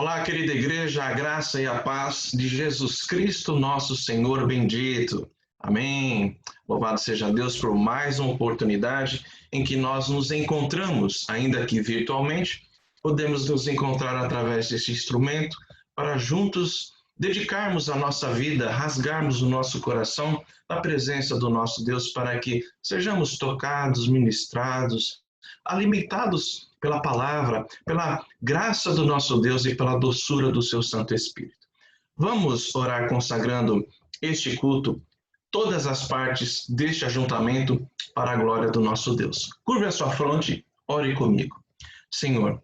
Olá, querida igreja, a graça e a paz de Jesus Cristo, nosso Senhor bendito. Amém. Louvado seja Deus por mais uma oportunidade em que nós nos encontramos, ainda que virtualmente, podemos nos encontrar através desse instrumento para juntos dedicarmos a nossa vida, rasgarmos o nosso coração na presença do nosso Deus para que sejamos tocados, ministrados, alimentados pela palavra, pela graça do nosso Deus e pela doçura do seu Santo Espírito. Vamos orar consagrando este culto, todas as partes deste ajuntamento para a glória do nosso Deus. Curve a sua fronte, ore comigo. Senhor,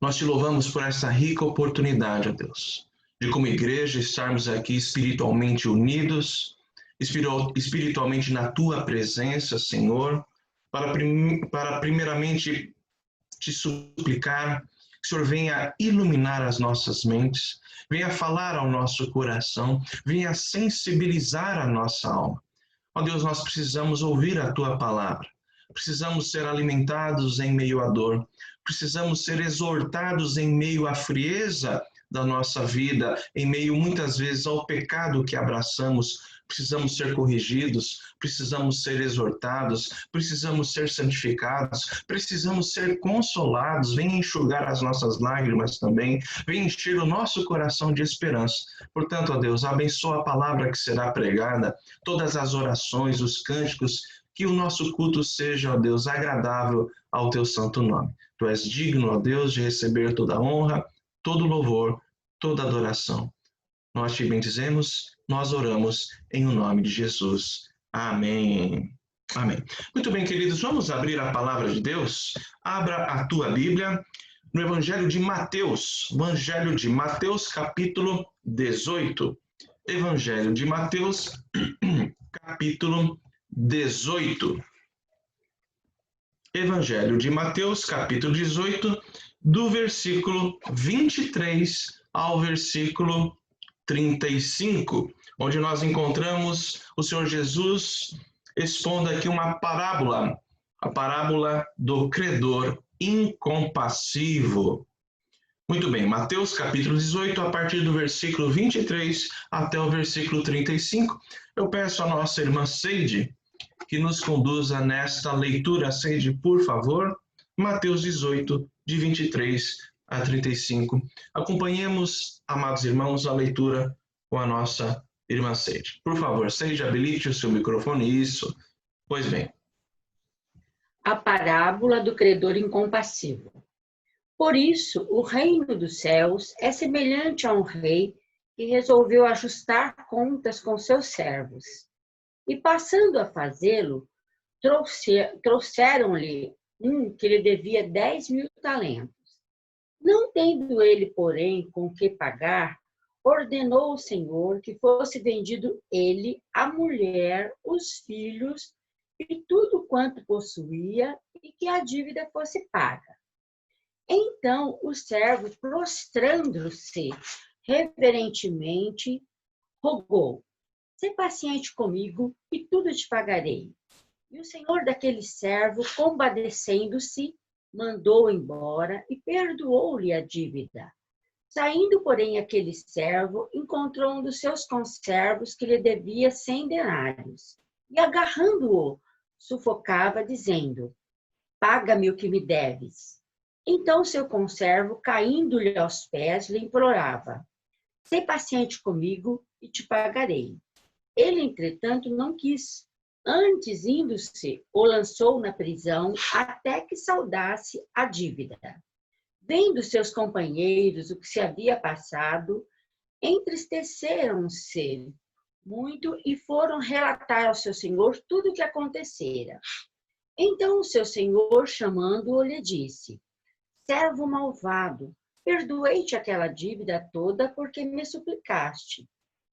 nós te louvamos por essa rica oportunidade, ó Deus, de como igreja estarmos aqui espiritualmente unidos, espiritualmente na tua presença, Senhor, para primeiramente te suplicar que o Senhor venha iluminar as nossas mentes, venha falar ao nosso coração, venha sensibilizar a nossa alma. Ó Deus, nós precisamos ouvir a tua palavra, precisamos ser alimentados em meio à dor, precisamos ser exortados em meio à frieza da nossa vida, em meio muitas vezes ao pecado que abraçamos. Precisamos ser corrigidos, precisamos ser exortados, precisamos ser santificados, precisamos ser consolados. Venha enxugar as nossas lágrimas também, venha encher o nosso coração de esperança. Portanto, ó Deus, abençoa a palavra que será pregada, todas as orações, os cânticos, que o nosso culto seja, ó Deus, agradável ao teu santo nome. Tu és digno, ó Deus, de receber toda a honra, todo louvor, toda adoração. Nós te bendizemos, nós oramos em o nome de Jesus. Amém. Amém. Muito bem, queridos, vamos abrir a palavra de Deus? Abra a tua Bíblia no Evangelho de Mateus, capítulo 18. Evangelho de Mateus, capítulo 18. Evangelho de Mateus, capítulo 18, do versículo 23 ao versículo 35, onde nós encontramos o Senhor Jesus expondo aqui uma parábola, a parábola do credor incompassivo. Muito bem, Mateus capítulo 18, a partir do versículo 23 até o versículo 35. Eu peço à nossa irmã Seide que nos conduza nesta leitura. Seide, por favor, Mateus 18, de 23 a 35. Acompanhemos, amados irmãos, a leitura com a nossa irmã Seide. Por favor, Seide, habilite o seu microfone. Isso. Pois bem. A parábola do credor incompassivo. Por isso, o reino dos céus é semelhante a um rei que resolveu ajustar contas com seus servos. E passando a fazê-lo, trouxeram-lhe um que lhe devia 10.000 talentos. Não tendo ele, porém, com que pagar, ordenou o Senhor que fosse vendido ele, a mulher, os filhos e tudo quanto possuía, e que a dívida fosse paga. Então o servo, prostrando-se reverentemente, rogou: "Sê paciente comigo e tudo te pagarei." E o senhor daquele servo, compadecendo-se, mandou embora e perdoou-lhe a dívida. Saindo, porém, aquele servo, encontrou um dos seus conservos que lhe devia 100 denários. E agarrando-o, sufocava, dizendo: "Paga-me o que me deves." Então seu conservo, caindo-lhe aos pés, lhe implorava: "Sê paciente comigo e te pagarei." Ele, entretanto, não quis. Antes, indo-se, o lançou na prisão até que saldasse a dívida. Vendo seus companheiros o que se havia passado, entristeceram-se muito e foram relatar ao seu senhor tudo o que acontecera. Então o seu senhor, chamando-o, lhe disse: "Servo malvado, perdoei-te aquela dívida toda porque me suplicaste.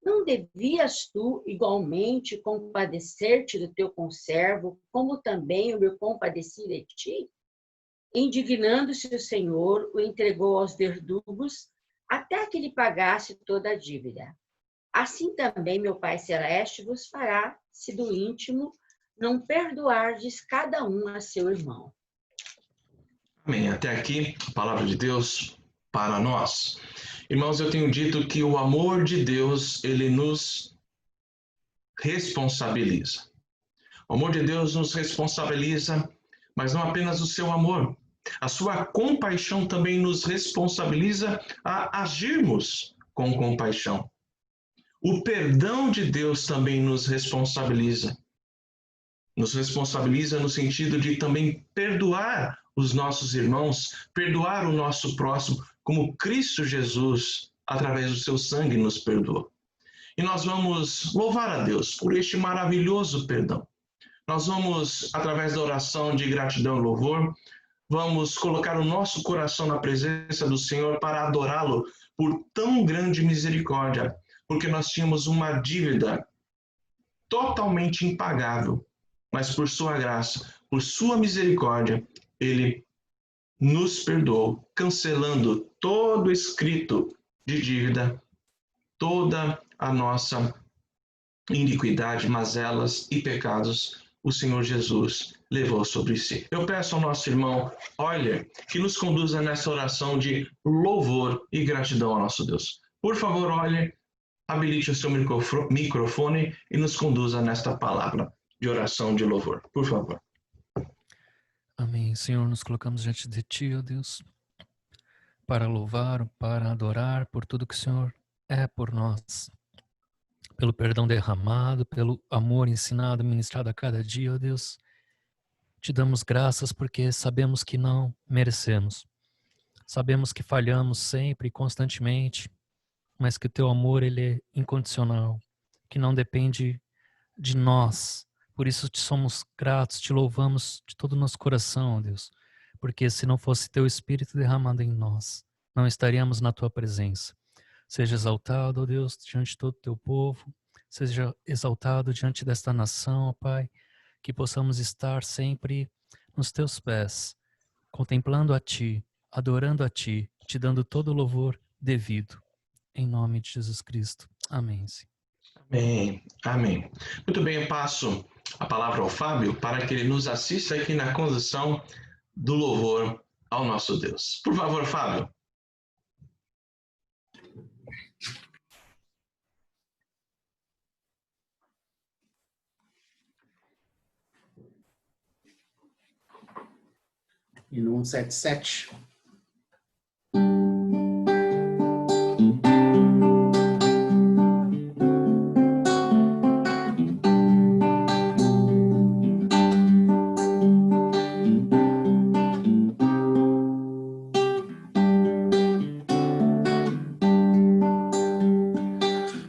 Não devias tu, igualmente, compadecer-te do teu conservo, como também eu me compadeci de ti?" Indignando-se o Senhor, o entregou aos verdugos, até que lhe pagasse toda a dívida. Assim também meu Pai Celeste vos fará, se do íntimo não perdoardes cada um a seu irmão. Amém. Até aqui, palavra de Deus, para nós. Irmãos, eu tenho dito que o amor de Deus, ele nos responsabiliza. O amor de Deus nos responsabiliza, mas não apenas o seu amor. A sua compaixão também nos responsabiliza a agirmos com compaixão. O perdão de Deus também nos responsabiliza. Nos responsabiliza no sentido de também perdoar os nossos irmãos, perdoar o nosso próximo, como Cristo Jesus, através do seu sangue, nos perdoou. E nós vamos louvar a Deus por este maravilhoso perdão. Nós vamos, através da oração de gratidão e louvor, vamos colocar o nosso coração na presença do Senhor para adorá-lo por tão grande misericórdia, porque nós tínhamos uma dívida totalmente impagável, mas por sua graça, por sua misericórdia, ele nos perdoou, cancelando todo escrito de dívida, toda a nossa iniquidade, mazelas e pecados, o Senhor Jesus levou sobre si. Eu peço ao nosso irmão Euler que nos conduza nessa oração de louvor e gratidão ao nosso Deus. Por favor, Euler, habilite o seu microfone e nos conduza nesta palavra de oração de louvor. Por favor. Amém. Senhor, nos colocamos diante de Ti, ó Deus, para louvar, para adorar por tudo que o Senhor é por nós. Pelo perdão derramado, pelo amor ensinado, ministrado a cada dia, ó Deus. Te damos graças porque sabemos que não merecemos. Sabemos que falhamos sempre e constantemente, mas que o Teu amor, ele é incondicional, que não depende de nós. Por isso te somos gratos, te louvamos de todo o nosso coração, ó Deus. Porque se não fosse Teu Espírito derramado em nós, não estaríamos na Tua presença. Seja exaltado, ó Deus, diante de todo o Teu povo. Seja exaltado diante desta nação, ó Pai. Que possamos estar sempre nos Teus pés, contemplando a Ti, adorando a Ti, te dando todo o louvor devido. Em nome de Jesus Cristo. Amém. Amém. Amém. Muito bem, eu passo a palavra ao Fábio para que ele nos assista aqui na condução do louvor ao nosso Deus. Por favor, Fábio. E no 177.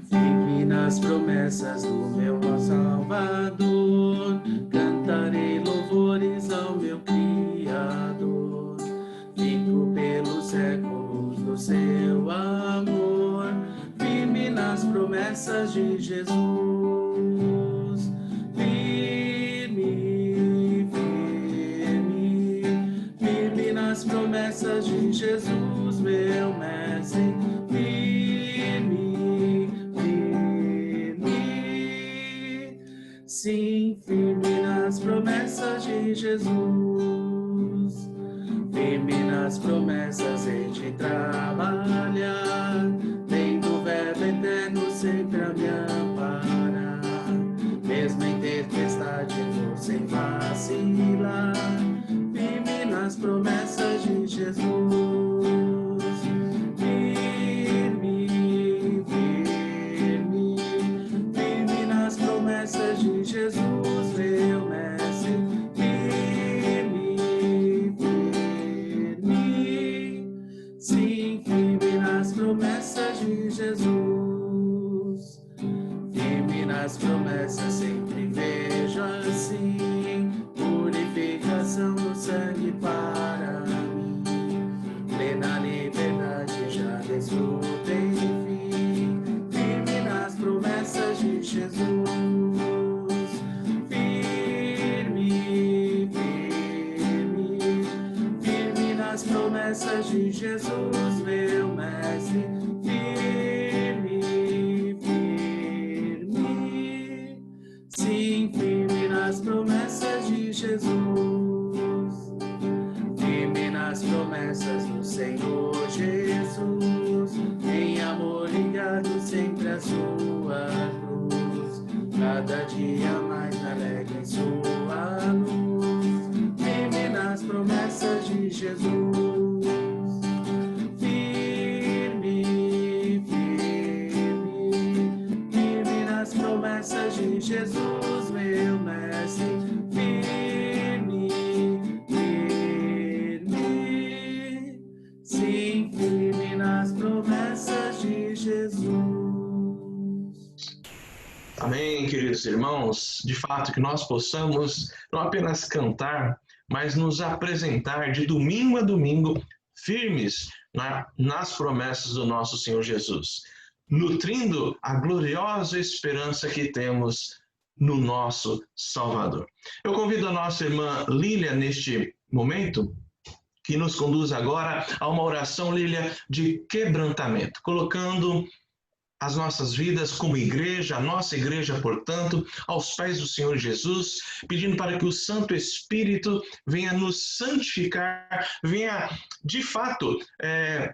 Firme nas promessas do meu Salvador, cantarei louvores ao meu Criador. Fico pelos séculos no seu amor, firme nas promessas de Jesus. Firme, firme, firme nas promessas de Jesus, meu mestre. Firme, firme, sim, firme nas promessas de Jesus. Firme nas promessas hei de trabalhar, tendo o verbo eterno sempre a me amparar. Mesmo em tempestade vou sem vacilar, firme nas promessas de Jesus. Firme, firme, firme nas promessas de Jesus, meu mestre. Sim, firme nas promessas de Jesus. Firme nas promessas sempre vejo assim, purificação do sangue para mim. Plena liberdade já desfrutei, enfim. Firme nas promessas de Jesus. Firme, firme, firme nas promessas de Jesus, meu mestre. Firme, firme, sim, firme nas promessas de Jesus. Firme nas promessas do Senhor Jesus. a sua cruz, cada dia mais me alegra em sua luz, firme nas promessas de Jesus. Firme, firme, firme nas promessas de Jesus, meu mestre. Firme, firme, sim, firme nas promessas de Jesus. Amém, queridos irmãos. De fato, que nós possamos não apenas cantar, mas nos apresentar de domingo a domingo firmes nas promessas do nosso Senhor Jesus, nutrindo a gloriosa esperança que temos no nosso Salvador. Eu convido a nossa irmã Lília neste momento, que nos conduz agora a uma oração, Lília, de quebrantamento, colocando as nossas vidas como igreja, a nossa igreja, portanto, aos pés do Senhor Jesus, pedindo para que o Santo Espírito venha nos santificar, venha, de fato,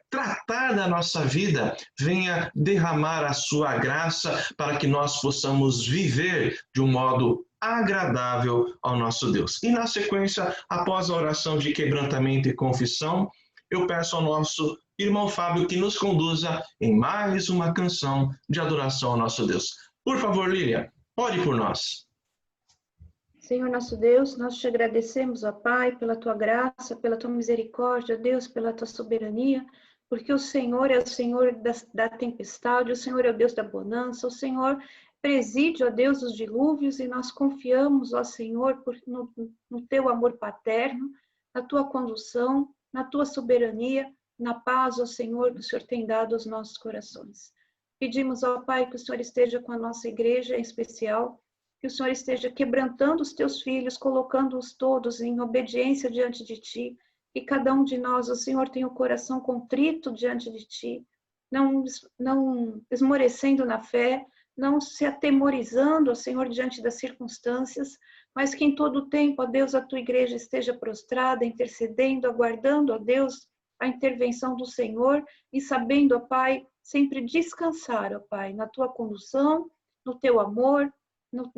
tratar da nossa vida, venha derramar a sua graça para que nós possamos viver de um modo agradável ao nosso Deus. E na sequência, após a oração de quebrantamento e confissão, eu peço ao nosso irmão Fábio que nos conduza em mais uma canção de adoração ao nosso Deus. Por favor, Lília, ore por nós. Senhor nosso Deus, nós te agradecemos, ó Pai, pela tua graça, pela tua misericórdia, Deus, pela tua soberania, porque o Senhor é o Senhor da tempestade, o Senhor é o Deus da bonança, o Senhor preside, ó Deus, os dilúvios, e nós confiamos, ó Senhor, no teu amor paterno, na tua condução, na tua soberania, na paz, ó Senhor, que o Senhor tem dado aos nossos corações. Pedimos, ó Pai, que o Senhor esteja com a nossa igreja em especial, que o Senhor esteja quebrantando os teus filhos, colocando-os todos em obediência diante de ti, que cada um de nós, ó Senhor, tenha o coração contrito diante de ti, não esmorecendo na fé, não se atemorizando, ó Senhor, diante das circunstâncias, mas que em todo o tempo, ó Deus, a tua igreja esteja prostrada, intercedendo, aguardando, ó Deus, a intervenção do Senhor e sabendo, ó Pai, sempre descansar, ó Pai, na tua condução, no teu amor, no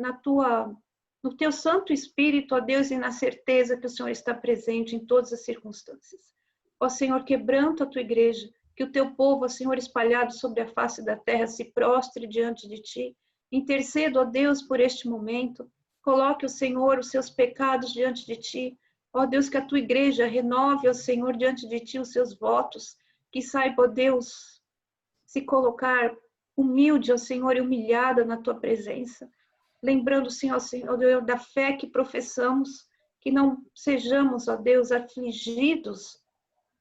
teu Santo Espírito, ó Deus, e na certeza que o Senhor está presente em todas as circunstâncias. Ó Senhor, quebranta a tua igreja, que o teu povo, ó Senhor, espalhado sobre a face da terra, se prostre diante de ti. Interceda, ó Deus, por este momento. Coloque, ó Senhor, os seus pecados diante de ti. Ó Deus, que a tua igreja renove, ó Senhor, diante de ti os seus votos. Que saiba, ó Deus, se colocar humilde, ó Senhor, e humilhada na tua presença. Lembrando, Senhor, ó Deus, da fé que professamos, que não sejamos, ó Deus, afligidos,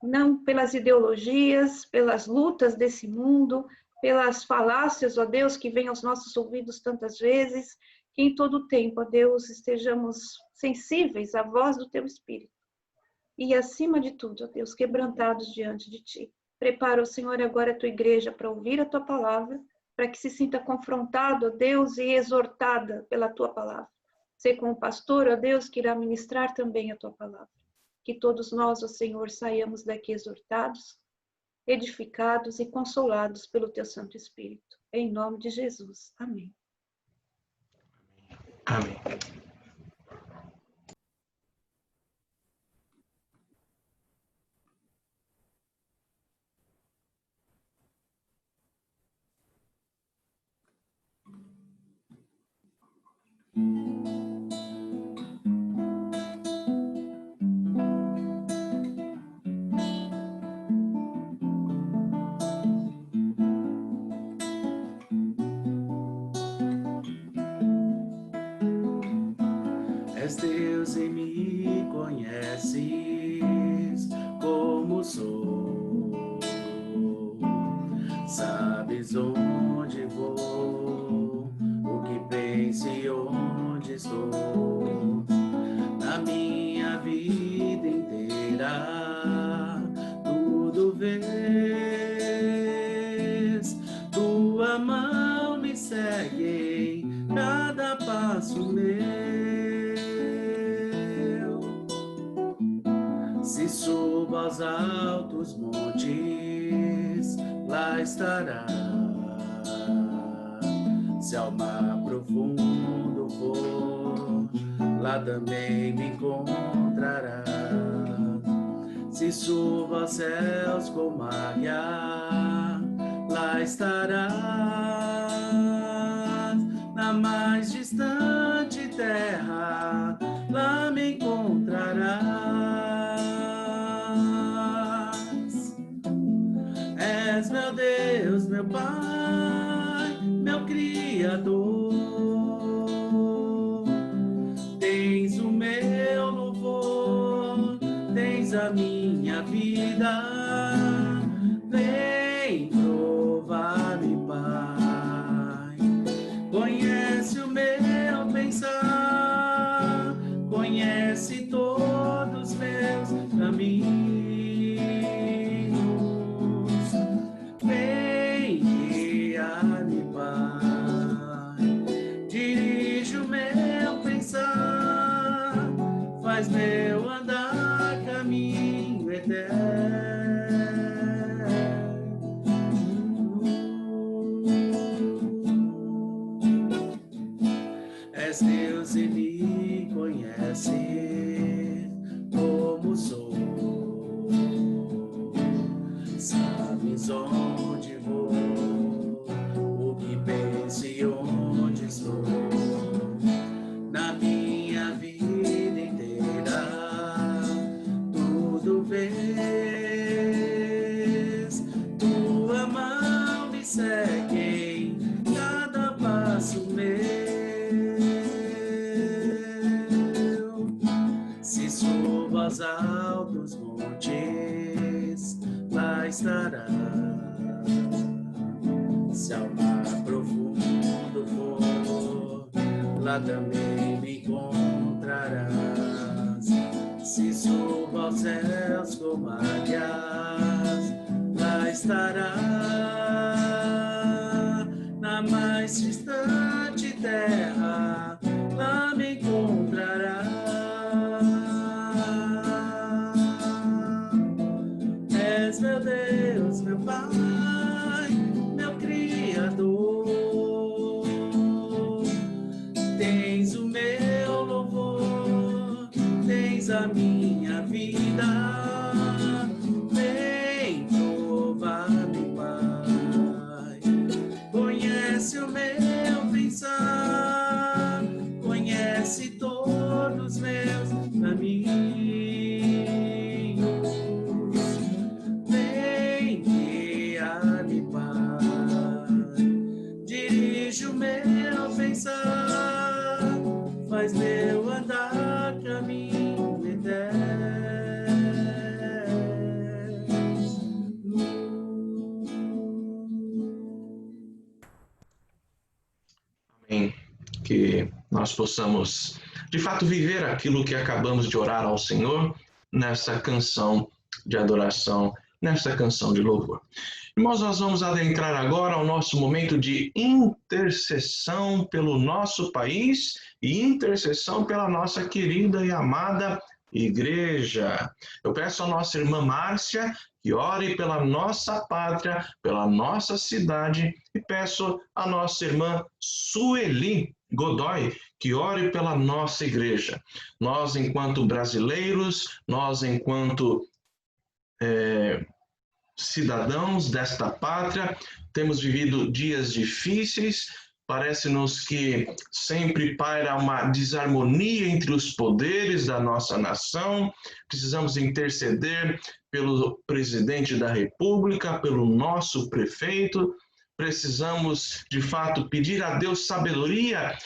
não pelas ideologias, pelas lutas desse mundo, pelas falácias, ó Deus, que vêm aos nossos ouvidos tantas vezes, que em todo o tempo, ó Deus, estejamos sensíveis à voz do teu Espírito. E acima de tudo, ó Deus, quebrantados diante de ti. Prepara, ó Senhor, agora a tua igreja para ouvir a tua palavra, para que se sinta confrontado, ó Deus, e exortada pela tua palavra. Ser com o pastor, ó Deus, que irá ministrar também a tua palavra. Que todos nós, ó Senhor, saiamos daqui exortados, edificados e consolados pelo teu Santo Espírito. Em nome de Jesus. Amém. Amém. És Deus e me conheces como sou. Sabes onde vou, o que penso e onde estou. Na minha vida inteira, tudo vês. Tua mão me segue em cada passo meu. Se subo aos altos montes, lá estarás. Se ao mar profundo for, lá também me encontrarás. Se subo aos céus como águia, lá estarás. Na mais distante terra, lá me encontrarás. És meu Deus, meu Pai, meu Criador. Tens o meu louvor, tens a minha vida. Vem provar-me, Pai. Conhece o meu pensar, conhece todos os meus caminhos. Vem guiar-me, Pai. Dirige o meu pensar, faz meu andar caminho eterno. És Deus e me conhece como sou. Sabes onde vou, o que penso e onde estou. Na minha vida inteira, tudo vês. Tua mão me segue em cada passo meu. Se subo aos altos montes, lá estarás. Se ao mar profundo for, lá também me encontrarás. Se subo aos céus como águias, lá estarás. Na mais distante terra, lá me encontrarás. És meu Deus, meu Pai, meu Criador. Tens o meu louvor, tens a minha vida. Vem provar-me, Pai. Conhece o meu pensar, conhece todos os meus caminhos. Vem guiar-me, Pai. Dirige o meu pensar, faz meu andar caminho eterno. Amém. Que nós possamos, de fato, viver aquilo que acabamos de orar ao Senhor nessa canção de adoração, nessa canção de louvor. Irmãos, nós vamos adentrar agora ao nosso momento de intercessão pelo nosso país e intercessão pela nossa querida e amada igreja. Eu peço à nossa irmã Márcia que ore pela nossa pátria, pela nossa cidade, e peço à nossa irmã Sueli Godoy que ore pela nossa igreja. Nós, enquanto brasileiros, nós, enquanto cidadãos desta pátria, temos vivido dias difíceis. Parece-nos que sempre paira uma desarmonia entre os poderes da nossa nação. Precisamos interceder pelo presidente da República, pelo nosso prefeito. Precisamos, de fato, pedir a Deus sabedoria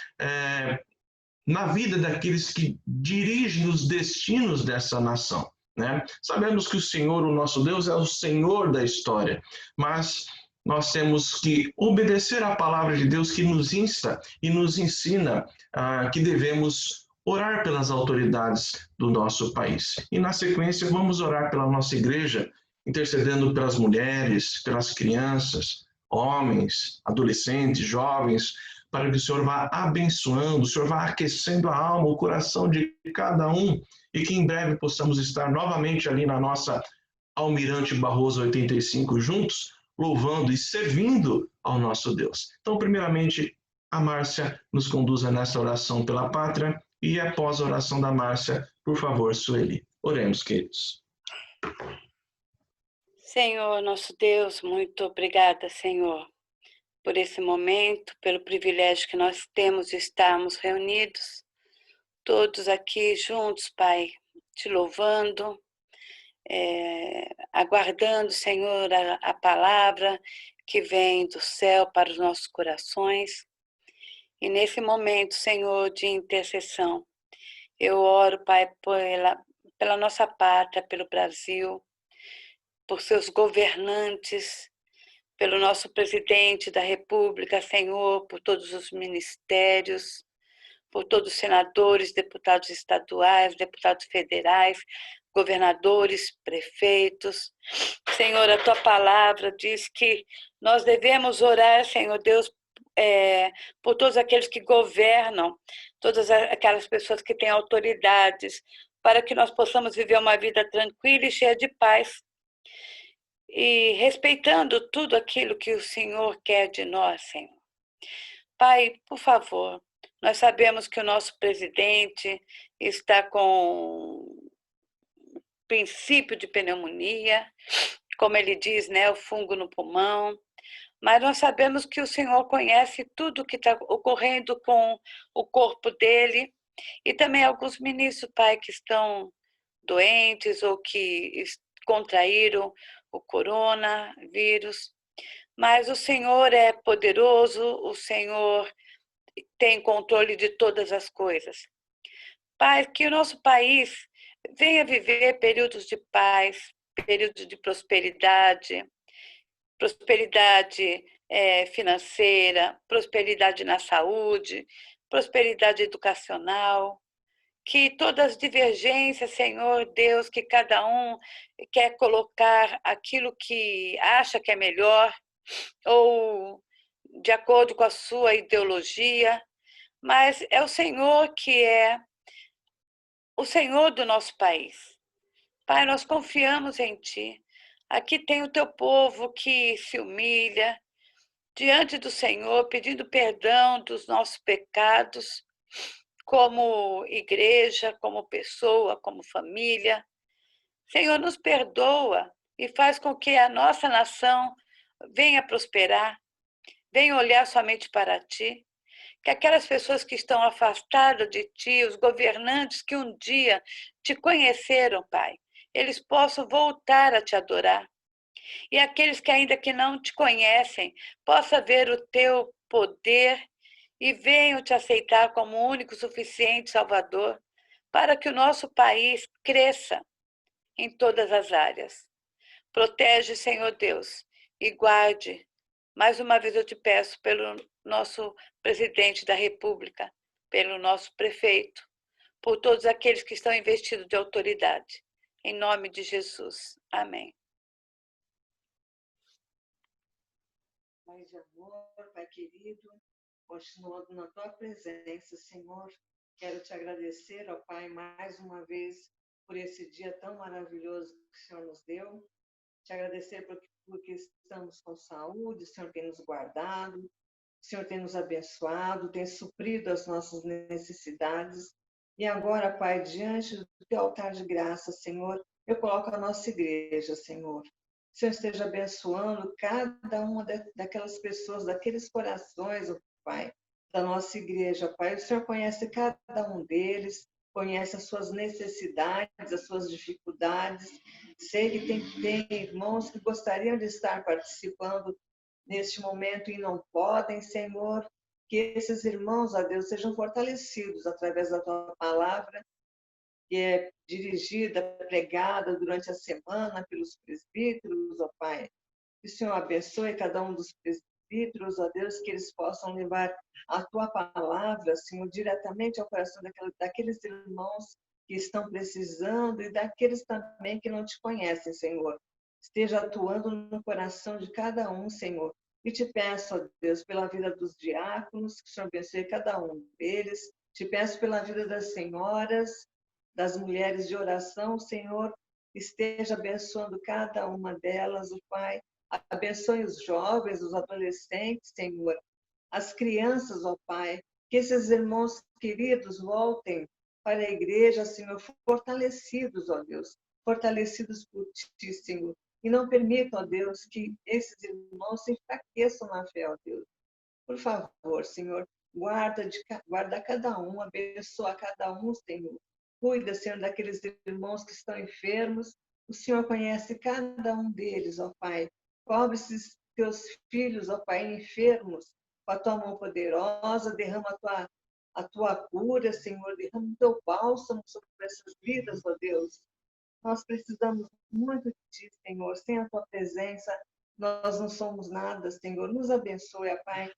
na vida daqueles que dirigem os destinos dessa nação, né? Sabemos que o Senhor, o nosso Deus, é o Senhor da história, mas nós temos que obedecer à palavra de Deus que nos insta e nos ensina que devemos orar pelas autoridades do nosso país. E na sequência vamos orar pela nossa igreja, intercedendo pelas mulheres, pelas crianças, homens, adolescentes, jovens, para que o Senhor vá abençoando, o Senhor vá aquecendo a alma, o coração de cada um, e que em breve possamos estar novamente ali na nossa Almirante Barroso 85 juntos, louvando e servindo ao nosso Deus. Então, primeiramente, a Márcia nos conduza nessa oração pela pátria e após a oração da Márcia, por favor, Sueli. Oremos, queridos. Senhor, nosso Deus, muito obrigada, Senhor, por esse momento, pelo privilégio que nós temos de estarmos reunidos, todos aqui juntos, Pai, te louvando, aguardando, Senhor, a palavra que vem do céu para os nossos corações. E nesse momento, Senhor, de intercessão, eu oro, Pai, pela nossa pátria, pelo Brasil, por seus governantes, pelo nosso presidente da República, Senhor, por todos os ministérios, por todos os senadores, deputados estaduais, deputados federais, governadores, prefeitos. Senhor, a tua palavra diz que nós devemos orar, Senhor Deus, por todos aqueles que governam, todas aquelas pessoas que têm autoridades, para que nós possamos viver uma vida tranquila e cheia de paz. E respeitando tudo aquilo que o Senhor quer de nós, Senhor. Pai, por favor, nós sabemos que o nosso presidente está com princípio de pneumonia, como ele diz, né, o fungo no pulmão, mas nós sabemos que o Senhor conhece tudo o que está ocorrendo com o corpo dele e também alguns ministros, Pai, que estão doentes ou que contraíram o coronavírus, mas o Senhor é poderoso, o Senhor tem controle de todas as coisas. Pai, que o nosso país venha viver períodos de paz, períodos de prosperidade, prosperidade financeira, prosperidade na saúde, prosperidade educacional, que todas as divergências, Senhor Deus, que cada um quer colocar aquilo que acha que é melhor, ou de acordo com a sua ideologia, mas é o Senhor que é o Senhor do nosso país. Pai, nós confiamos em Ti. Aqui tem o Teu povo que se humilha diante do Senhor, pedindo perdão dos nossos pecados, como igreja, como pessoa, como família. Senhor, nos perdoa e faz com que a nossa nação venha prosperar, venha olhar somente para Ti, que aquelas pessoas que estão afastadas de Ti, os governantes que um dia Te conheceram, Pai, eles possam voltar a Te adorar. E aqueles que ainda que não Te conhecem, possam ver o Teu poder e venham Te aceitar como o único suficiente Salvador, para que o nosso país cresça em todas as áreas. Protege, Senhor Deus, e guarde. Mais uma vez eu te peço pelo nosso presidente da República, pelo nosso prefeito, por todos aqueles que estão investidos de autoridade. Em nome de Jesus. Amém. Pai de amor, Pai querido, continuando na Tua presença, Senhor, quero Te agradecer, ó Pai, mais uma vez por esse dia tão maravilhoso que o Senhor nos deu. Te agradecer porque estamos com saúde, o Senhor tem nos guardado, o Senhor tem nos abençoado, tem suprido as nossas necessidades. E agora, Pai, diante do Teu altar de graça, Senhor, eu coloco a nossa igreja, Senhor. O Senhor esteja abençoando cada uma daquelas pessoas, daqueles corações, ó Pai, da nossa igreja, Pai. O Senhor conhece cada um deles, conhece as suas necessidades, as suas dificuldades. Sei que tem irmãos que gostariam de estar participando neste momento e não podem, Senhor. Que esses irmãos, ó Deus, sejam fortalecidos através da Tua palavra, que é dirigida, pregada durante a semana pelos presbíteros, ó Pai. Que o Senhor abençoe cada um dos presbíteros, ó Deus, que eles possam levar a Tua palavra, Senhor, diretamente ao coração daqueles irmãos que estão precisando e daqueles também que não Te conhecem, Senhor. Esteja atuando no coração de cada um, Senhor. E Te peço, ó Deus, pela vida dos diáconos, que o Senhor abençoe cada um deles. Te peço pela vida das senhoras, das mulheres de oração, Senhor, esteja abençoando cada uma delas, o Pai. Abençoe os jovens, os adolescentes, Senhor, as crianças, ó Pai, que esses irmãos queridos voltem para a igreja, Senhor, fortalecidos, ó Deus, fortalecidos por Ti, Senhor. E não permita, ó Deus, que esses irmãos se enfraqueçam na fé, ó Deus. Por favor, Senhor, guarda cada um, abençoa cada um, Senhor. Cuida, Senhor, daqueles irmãos que estão enfermos. O Senhor conhece cada um deles, ó Pai. Cobre esses teus filhos, ó Pai, enfermos, com a tua mão poderosa, derrama a tua cura, Senhor, derrama o teu bálsamo sobre essas vidas, ó Deus. Nós precisamos muito de Ti, Senhor. Sem a Tua presença, nós não somos nada, Senhor. Nos abençoe, ó Pai,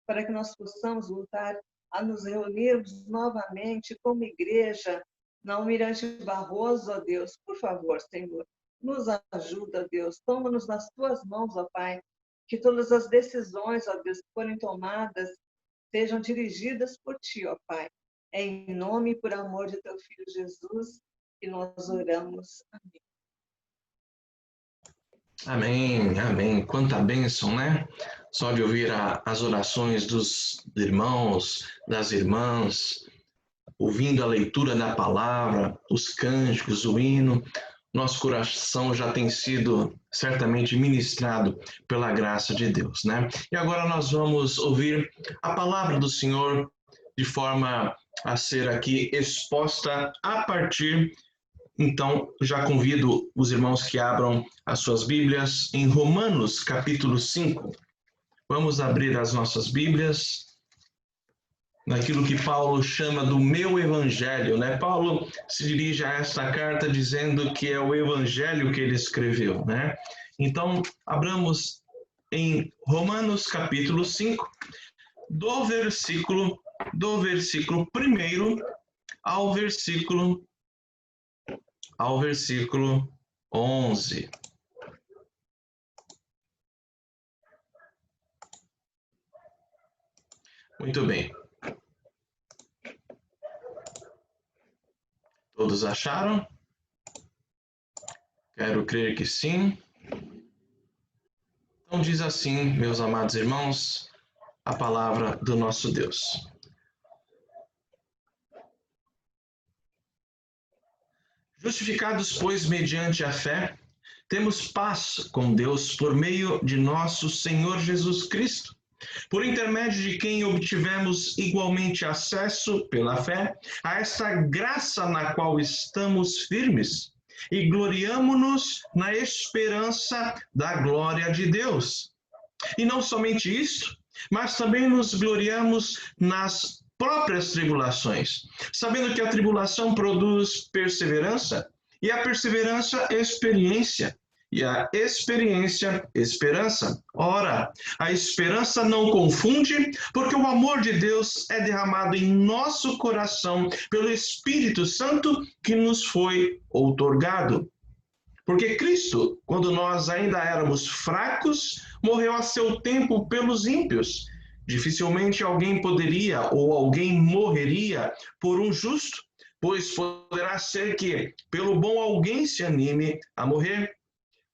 para que nós possamos voltar a nos reunirmos novamente como igreja, na Almirante Barroso, ó Deus. Por favor, Senhor, nos ajuda, Deus. Toma-nos nas Tuas mãos, ó Pai, que todas as decisões, ó Deus, que forem tomadas, sejam dirigidas por Ti, ó Pai. É em nome e por amor de Teu Filho Jesus que nós oramos. Amém. Amém, amém. Quanta bênção, né? Só de ouvir as orações dos irmãos, das irmãs, ouvindo a leitura da palavra, os cânticos, o hino, nosso coração já tem sido certamente ministrado pela graça de Deus, né? E agora nós vamos ouvir a palavra do Senhor de forma a ser aqui exposta a partir. Então, já convido os irmãos que abram as suas Bíblias em Romanos, capítulo 5. Vamos abrir as nossas Bíblias naquilo que Paulo chama do meu evangelho, né? Paulo se dirige a esta carta dizendo que é o evangelho que ele escreveu, né? Então, abramos em Romanos, capítulo 5, do versículo 1 ao versículo 11. Muito bem. Todos acharam? Quero crer que sim. Então diz assim, meus amados irmãos, a palavra do nosso Deus. Justificados, pois, mediante a fé, temos paz com Deus por meio de nosso Senhor Jesus Cristo, por intermédio de quem obtivemos igualmente acesso, pela fé, a esta graça na qual estamos firmes e gloriamo-nos na esperança da glória de Deus. E não somente isso, mas também nos gloriamos nas próprias tribulações, sabendo que a tribulação produz perseverança, e a perseverança, experiência, e a experiência, esperança. Ora, a esperança não confunde, porque o amor de Deus é derramado em nosso coração pelo Espírito Santo que nos foi outorgado. Porque Cristo, quando nós ainda éramos fracos, morreu a seu tempo pelos ímpios. Dificilmente alguém poderia ou alguém morreria por um justo, pois poderá ser que pelo bom alguém se anime a morrer.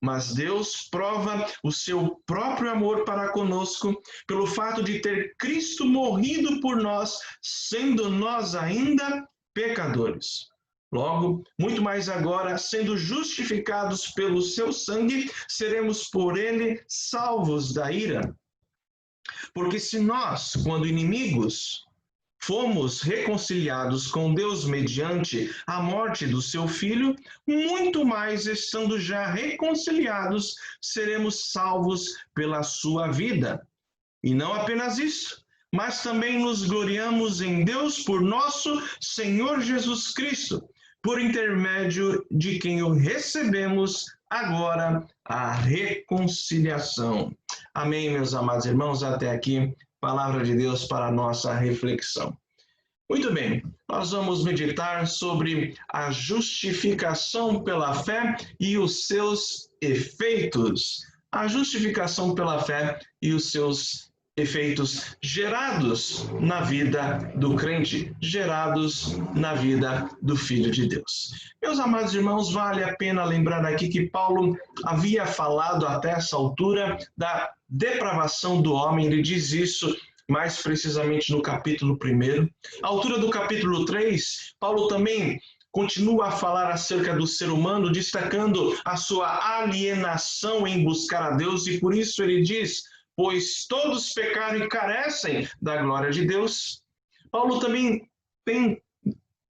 Mas Deus prova o seu próprio amor para conosco pelo fato de ter Cristo morrido por nós, sendo nós ainda pecadores. Logo, muito mais agora, sendo justificados pelo seu sangue, seremos por ele salvos da ira. Porque se nós, quando inimigos, fomos reconciliados com Deus mediante a morte do seu Filho, muito mais, estando já reconciliados, seremos salvos pela sua vida. E não apenas isso, mas também nos gloriamos em Deus por nosso Senhor Jesus Cristo, por intermédio de quem o recebemos agora a reconciliação. Amém, meus amados irmãos, até aqui, palavra de Deus para a nossa reflexão. Muito bem, nós vamos meditar sobre a justificação pela fé e os seus efeitos. A justificação pela fé e os seus efeitos gerados na vida do crente, gerados na vida do Filho de Deus. Meus amados irmãos, vale a pena lembrar aqui que Paulo havia falado até essa altura da depravação do homem. Ele diz isso mais precisamente no capítulo 1. À altura do capítulo 3, Paulo também continua a falar acerca do ser humano, destacando a sua alienação em buscar a Deus, e por isso ele diz: pois todos pecaram e carecem da glória de Deus. Paulo também tem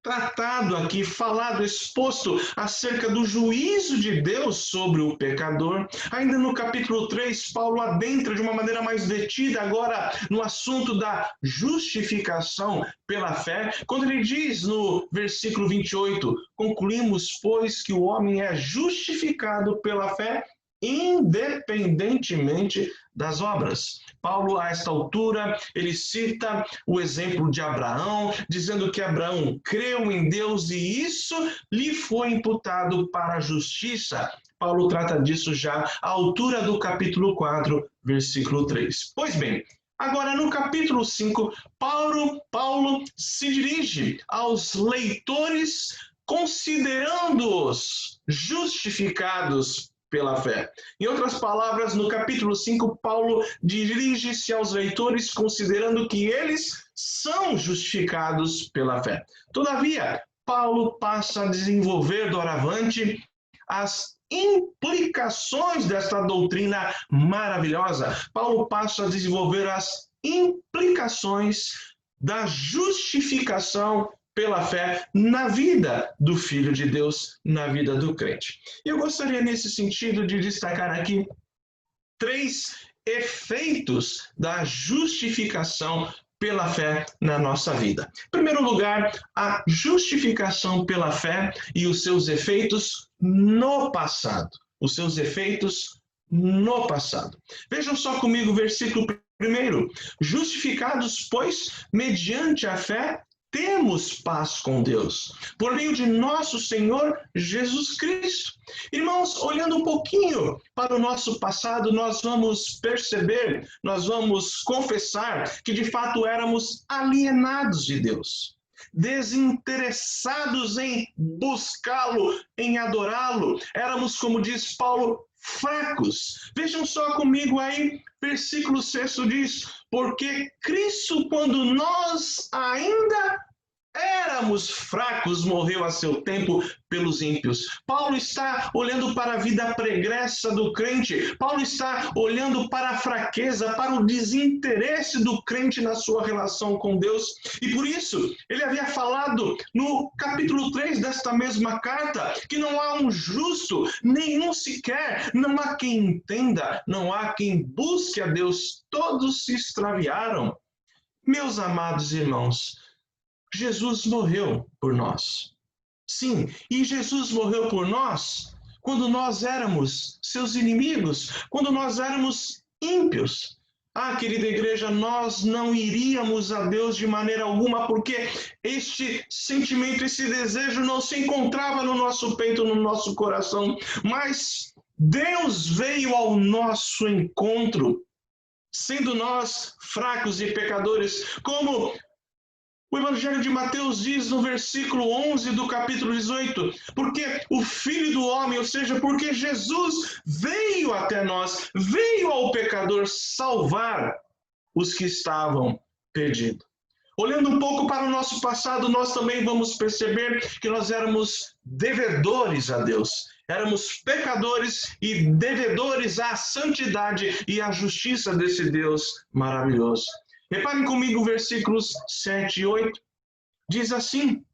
tratado aqui, falado, exposto acerca do juízo de Deus sobre o pecador. Ainda no capítulo 3, Paulo adentra de uma maneira mais detida agora no assunto da justificação pela fé, quando ele diz no versículo 28, concluímos, pois, que o homem é justificado pela fé independentemente das obras. Paulo, a esta altura, ele cita o exemplo de Abraão, dizendo que Abraão creu em Deus e isso lhe foi imputado para a justiça. Paulo trata disso já à altura do capítulo 4, versículo 3. Pois bem, agora no capítulo 5, Paulo se dirige aos leitores considerando-os justificados pela fé. Em outras palavras, no capítulo 5, Paulo dirige-se aos leitores considerando que eles são justificados pela fé. Todavia, Paulo passa a desenvolver doravante as implicações desta doutrina maravilhosa. Paulo passa a desenvolver as implicações da justificação pela fé na vida do Filho de Deus, na vida do crente. Eu gostaria, nesse sentido, de destacar aqui 3 efeitos da justificação pela fé na nossa vida. Em primeiro lugar, a justificação pela fé e os seus efeitos no passado. Os seus efeitos no passado. Vejam só comigo o versículo 1. Justificados, pois, mediante a fé, temos paz com Deus, por meio de nosso Senhor Jesus Cristo. Irmãos, olhando um pouquinho para o nosso passado, nós vamos perceber, nós vamos confessar que de fato éramos alienados de Deus, desinteressados em buscá-lo, em adorá-lo. Éramos, como diz Paulo, fracos. Vejam só comigo aí, versículo 6 diz: porque Cristo, quando nós ainda éramos fracos, morreu a seu tempo pelos ímpios. Paulo está olhando para a vida pregressa do crente. Paulo está olhando para a fraqueza, para o desinteresse do crente na sua relação com Deus. E por isso, ele havia falado no capítulo 3 desta mesma carta, que não há um justo, nenhum sequer, não há quem entenda, não há quem busque a Deus. Todos se extraviaram. Meus amados irmãos, Jesus morreu por nós. Sim, e Jesus morreu por nós quando nós éramos seus inimigos, quando nós éramos ímpios. Ah, querida igreja, nós não iríamos a Deus de maneira alguma, porque este sentimento, esse desejo não se encontrava no nosso peito, no nosso coração. Mas Deus veio ao nosso encontro, sendo nós fracos e pecadores, como o Evangelho de Mateus diz no versículo 11 do capítulo 18, porque o Filho do Homem, ou seja, porque Jesus veio até nós, veio ao pecador salvar os que estavam perdidos. Olhando um pouco para o nosso passado, nós também vamos perceber que nós éramos devedores a Deus. Éramos pecadores e devedores à santidade e à justiça desse Deus maravilhoso. Reparem comigo versículos 7 e 8. Diz assim: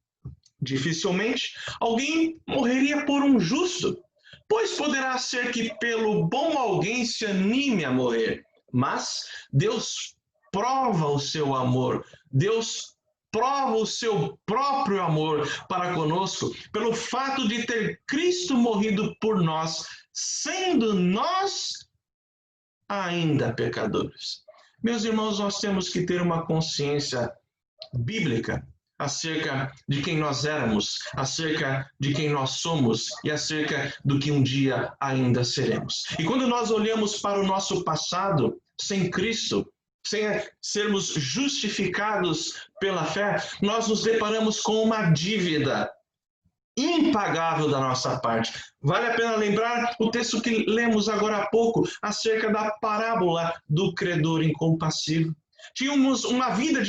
dificilmente alguém morreria por um justo, pois poderá ser que pelo bom alguém se anime a morrer. Mas Deus prova o seu amor, Deus prova o seu próprio amor para conosco, pelo fato de ter Cristo morrido por nós, sendo nós ainda pecadores. Meus irmãos, nós temos que ter uma consciência bíblica acerca de quem nós éramos, acerca de quem nós somos e acerca do que um dia ainda seremos. E quando nós olhamos para o nosso passado sem Cristo, sem sermos justificados pela fé, nós nos deparamos com uma dívida impagável da nossa parte. Vale a pena lembrar o texto que lemos agora há pouco, acerca da parábola do credor incompassivo. Tínhamos uma dívida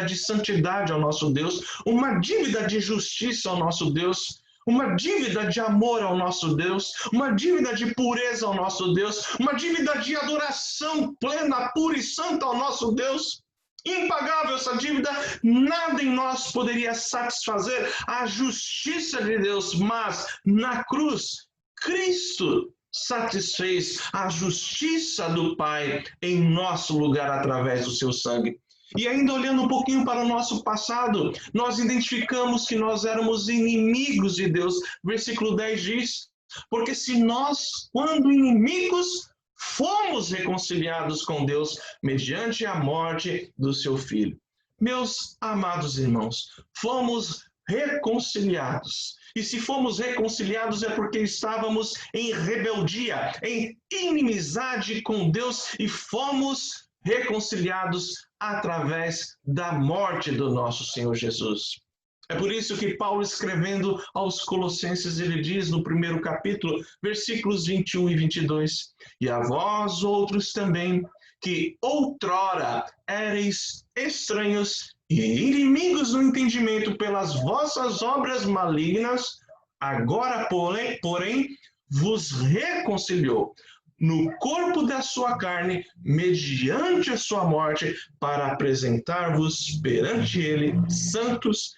de santidade ao nosso Deus, uma dívida de justiça ao nosso Deus, uma dívida de amor ao nosso Deus, uma dívida de pureza ao nosso Deus, uma dívida de adoração plena, pura e santa ao nosso Deus. Impagável essa dívida, nada em nós poderia satisfazer a justiça de Deus, mas na cruz, Cristo satisfez a justiça do Pai em nosso lugar através do seu sangue. E ainda olhando um pouquinho para o nosso passado, nós identificamos que nós éramos inimigos de Deus. Versículo 10 diz, porque se nós, quando inimigos, fomos reconciliados com Deus mediante a morte do seu Filho. Meus amados irmãos, fomos reconciliados. E se fomos reconciliados é porque estávamos em rebeldia, em inimizade com Deus e fomos reconciliados através da morte do nosso Senhor Jesus. É por isso que Paulo, escrevendo aos Colossenses, ele diz no primeiro capítulo, versículos 21 e 22, e a vós outros também, que outrora éreis estranhos e inimigos no entendimento pelas vossas obras malignas, agora, porém, vos reconciliou no corpo da sua carne, mediante a sua morte, para apresentar-vos perante ele santos,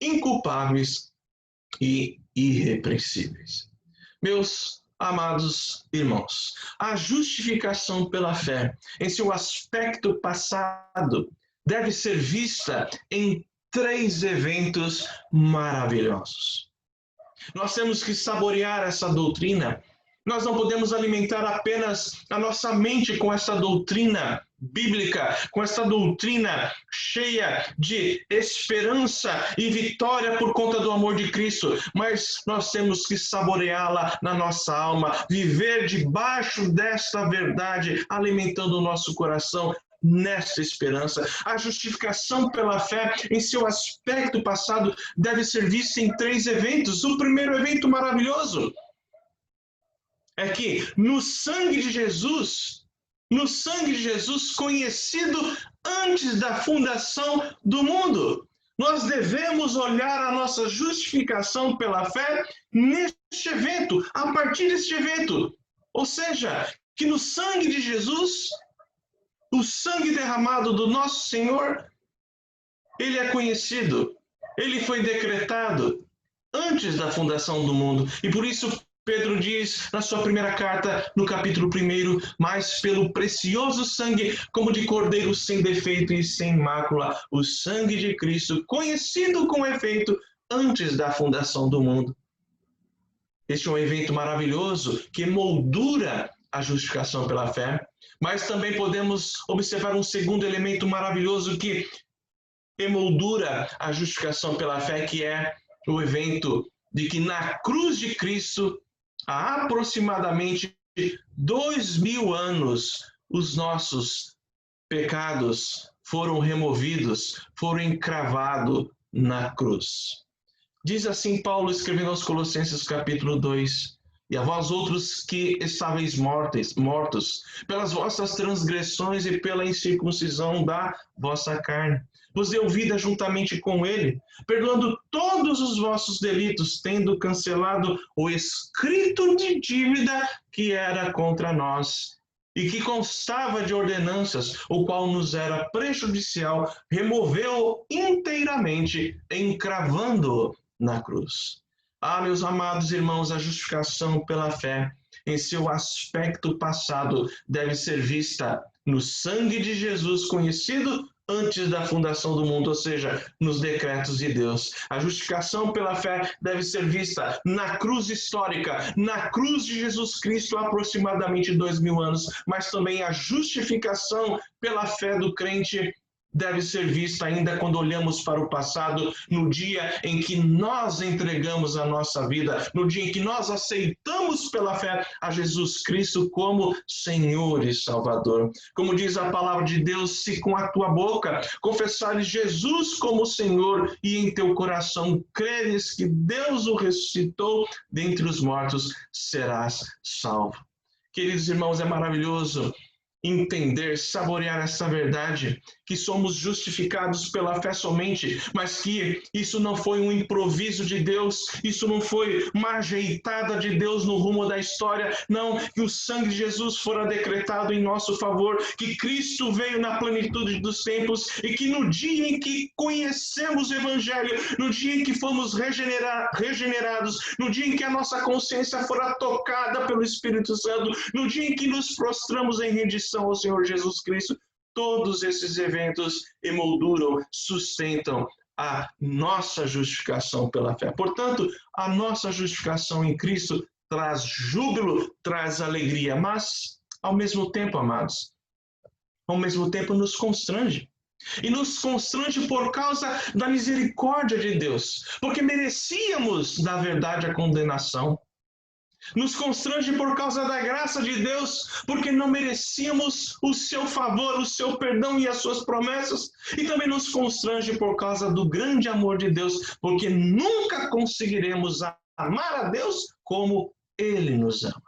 inculpáveis e irrepreensíveis. Meus amados irmãos, a justificação pela fé, em seu aspecto passado, deve ser vista em 3 eventos maravilhosos. Nós temos que saborear essa doutrina. Nós não podemos alimentar apenas a nossa mente com essa doutrina bíblica, com essa doutrina cheia de esperança e vitória por conta do amor de Cristo, mas nós temos que saboreá-la na nossa alma, viver debaixo desta verdade, alimentando o nosso coração nesta esperança. A justificação pela fé, em seu aspecto passado, deve ser vista em 3 eventos. O primeiro evento maravilhoso é que no sangue de Jesus, conhecido antes da fundação do mundo, nós devemos olhar a nossa justificação pela fé neste evento, a partir deste evento. Ou seja, que no sangue de Jesus, o sangue derramado do nosso Senhor, ele é conhecido, ele foi decretado antes da fundação do mundo. E por isso Pedro diz na sua primeira carta, no capítulo 1, mas pelo precioso sangue, como de cordeiro sem defeito e sem mácula, o sangue de Cristo, conhecido com efeito antes da fundação do mundo. Este é um evento maravilhoso que moldura a justificação pela fé, mas também podemos observar um segundo elemento maravilhoso que emoldura a justificação pela fé, que é o evento de que na cruz de Cristo, há aproximadamente 2000 anos, os nossos pecados foram removidos, foram encravados na cruz. Diz assim Paulo, escrevendo aos Colossenses capítulo 2, e a vós outros que estáveis mortos pelas vossas transgressões e pela incircuncisão da vossa carne, vos deu vida juntamente com ele, perdoando todos os vossos delitos, tendo cancelado o escrito de dívida que era contra nós, e que constava de ordenanças, o qual nos era prejudicial, removeu inteiramente, encravando-o na cruz. Ah, meus amados irmãos, a justificação pela fé, em seu aspecto passado, deve ser vista no sangue de Jesus, conhecido antes da fundação do mundo, ou seja, nos decretos de Deus. A justificação pela fé deve ser vista na cruz histórica, na cruz de Jesus Cristo, há aproximadamente 2000 anos, mas também a justificação pela fé do crente deve ser vista ainda quando olhamos para o passado, no dia em que nós entregamos a nossa vida, no dia em que nós aceitamos pela fé a Jesus Cristo como Senhor e Salvador. Como diz a palavra de Deus, se com a tua boca confessares Jesus como Senhor e em teu coração creres que Deus o ressuscitou dentre os mortos, serás salvo. Queridos irmãos, é maravilhoso entender, saborear essa verdade, que somos justificados pela fé somente, mas que isso não foi um improviso de Deus, isso não foi uma ajeitada de Deus no rumo da história, não, que o sangue de Jesus fora decretado em nosso favor, que Cristo veio na plenitude dos tempos e que no dia em que conhecemos o Evangelho, no dia em que fomos regenerados, no dia em que a nossa consciência fora tocada pelo Espírito Santo, no dia em que nos prostramos em rendição ao Senhor Jesus Cristo, todos esses eventos emolduram, sustentam a nossa justificação pela fé. Portanto, a nossa justificação em Cristo traz júbilo, traz alegria, mas, ao mesmo tempo, amados, ao mesmo tempo nos constrange. E nos constrange por causa da misericórdia de Deus, porque merecíamos, na verdade, a condenação. Nos constrange por causa da graça de Deus, porque não merecíamos o seu favor, o seu perdão e as suas promessas. E também nos constrange por causa do grande amor de Deus, porque nunca conseguiremos amar a Deus como Ele nos ama.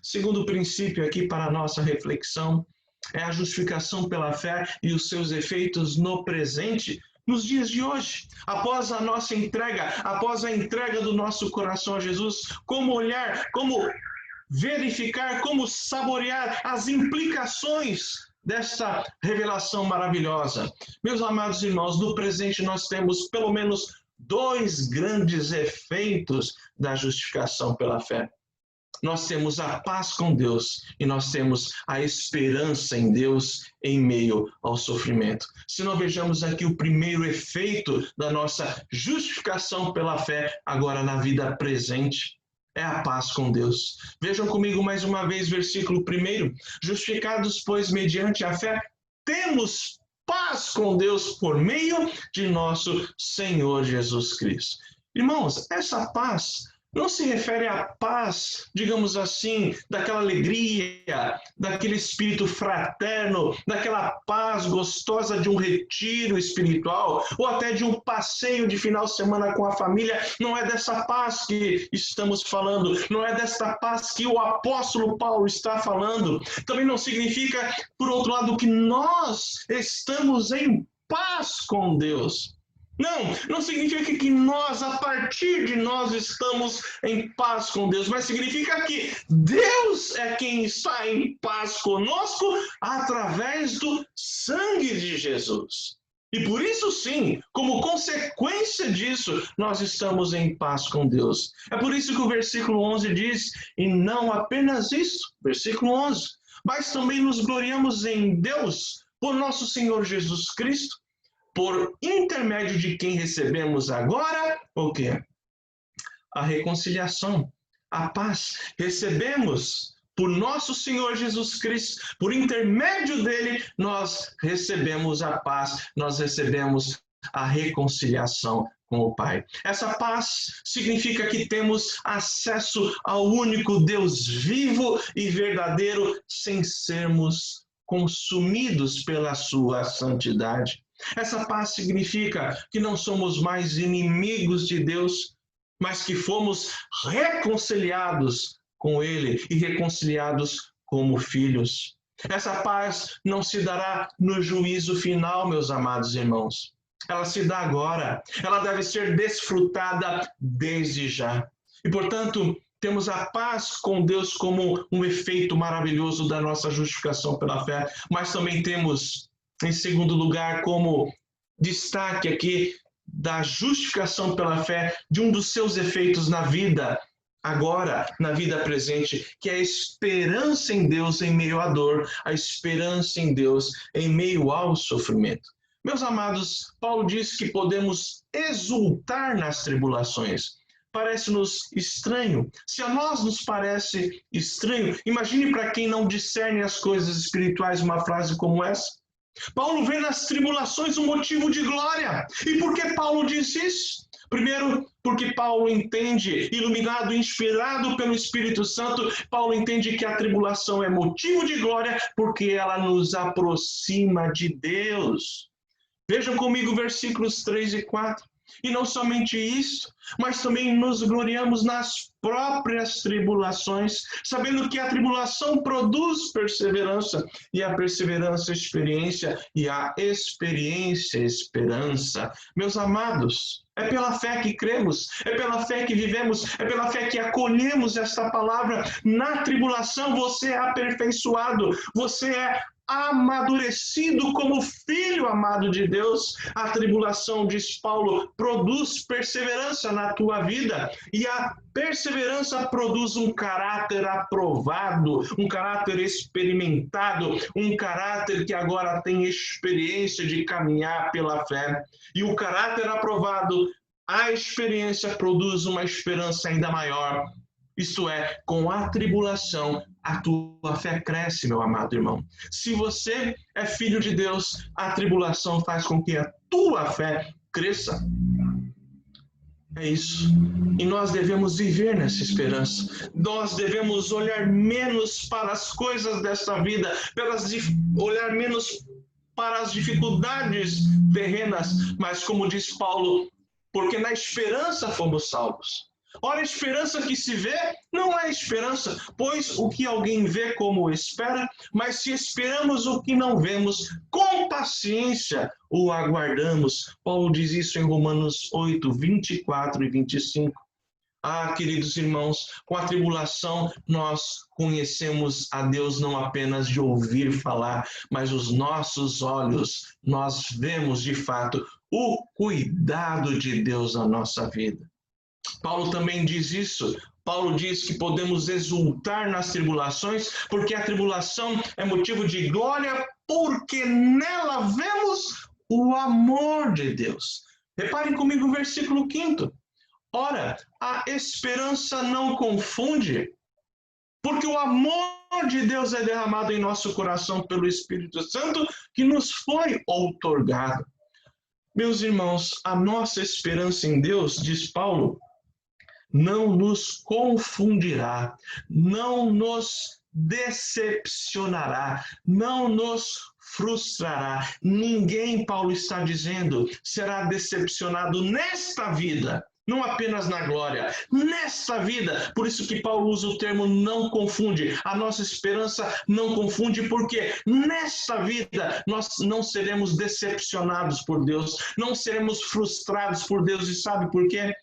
Segundo princípio aqui para a nossa reflexão é a justificação pela fé e os seus efeitos no presente, nos dias de hoje, após a nossa entrega, após a entrega do nosso coração a Jesus, como olhar, como verificar, como saborear as implicações dessa revelação maravilhosa. Meus amados irmãos, no presente nós temos pelo menos 2 grandes efeitos da justificação pela fé. Nós temos a paz com Deus e nós temos a esperança em Deus em meio ao sofrimento. Se não vejamos aqui o primeiro efeito da nossa justificação pela fé, agora na vida presente, é a paz com Deus. Vejam comigo mais uma vez, versículo 1. Justificados, pois, mediante a fé, temos paz com Deus por meio de nosso Senhor Jesus Cristo. Irmãos, essa paz não se refere à paz, digamos assim, daquela alegria, daquele espírito fraterno, daquela paz gostosa de um retiro espiritual, ou até de um passeio de final de semana com a família. Não é dessa paz que estamos falando, não é dessa paz que o apóstolo Paulo está falando. Também não significa, por outro lado, que nós estamos em paz com Deus. Não significa que nós, a partir de nós, estamos em paz com Deus, mas significa que Deus é quem está em paz conosco através do sangue de Jesus. E por isso sim, como consequência disso, nós estamos em paz com Deus. É por isso que o versículo 11 diz, e não apenas isso, versículo 11, mas também nos gloriamos em Deus, por nosso Senhor Jesus Cristo, por intermédio de quem recebemos agora o quê? A reconciliação, a paz. Recebemos por nosso Senhor Jesus Cristo, por intermédio dele, nós recebemos a paz, nós recebemos a reconciliação com o Pai. Essa paz significa que temos acesso ao único Deus vivo e verdadeiro, sem sermos consumidos pela sua santidade. Essa paz significa que não somos mais inimigos de Deus, mas que fomos reconciliados com Ele e reconciliados como filhos. Essa paz não se dará no juízo final, meus amados irmãos. Ela se dá agora. Ela deve ser desfrutada desde já. E, portanto, temos a paz com Deus como um efeito maravilhoso da nossa justificação pela fé, mas também temos, em segundo lugar, como destaque aqui da justificação pela fé, de um dos seus efeitos na vida, agora, na vida presente, que é a esperança em Deus em meio à dor, a esperança em Deus em meio ao sofrimento. Meus amados, Paulo diz que podemos exultar nas tribulações. Parece-nos estranho. Se a nós nos parece estranho, imagine para quem não discerne as coisas espirituais uma frase como essa. Paulo vê nas tribulações um motivo de glória. E por que Paulo diz isso? Primeiro, porque Paulo entende, iluminado, inspirado pelo Espírito Santo, Paulo entende que a tribulação é motivo de glória porque ela nos aproxima de Deus. Vejam comigo versículos 3 e 4. E não somente isso, mas também nos gloriamos nas próprias tribulações, sabendo que a tribulação produz perseverança, e a perseverança, experiência, e a experiência, esperança. Meus amados, é pela fé que cremos, é pela fé que vivemos, é pela fé que acolhemos esta palavra. Na tribulação você é aperfeiçoado, você é amadurecido como filho amado de Deus. A tribulação, diz Paulo, produz perseverança na tua vida, e a perseverança produz um caráter aprovado, um caráter experimentado, um caráter que agora tem experiência de caminhar pela fé. E o caráter aprovado, a experiência produz uma esperança ainda maior. Isto é, com a tribulação, a tua fé cresce, meu amado irmão. Se você é filho de Deus, a tribulação faz com que a tua fé cresça. É isso. E nós devemos viver nessa esperança. Nós devemos olhar menos para as coisas desta vida, olhar menos para as dificuldades terrenas, mas como diz Paulo, porque na esperança fomos salvos. Ora, a esperança que se vê não é esperança, pois o que alguém vê como espera, mas se esperamos o que não vemos, com paciência o aguardamos. Paulo diz isso em Romanos 8, 24 e 25. Ah, queridos irmãos, com a tribulação nós conhecemos a Deus não apenas de ouvir falar, mas os nossos olhos, nós vemos de fato o cuidado de Deus na nossa vida. Paulo também diz isso. Paulo diz que podemos exultar nas tribulações, porque a tribulação é motivo de glória, porque nela vemos o amor de Deus. Reparem comigo o versículo 5. Ora, a esperança não confunde, porque o amor de Deus é derramado em nosso coração pelo Espírito Santo que nos foi outorgado. Meus irmãos, a nossa esperança em Deus, diz Paulo, não nos confundirá, não nos decepcionará, não nos frustrará. Ninguém, Paulo está dizendo, será decepcionado nesta vida, não apenas na glória, nesta vida. Por isso que Paulo usa o termo não confunde. A nossa esperança não confunde, porque nesta vida nós não seremos decepcionados por Deus, não seremos frustrados por Deus. E sabe por quê?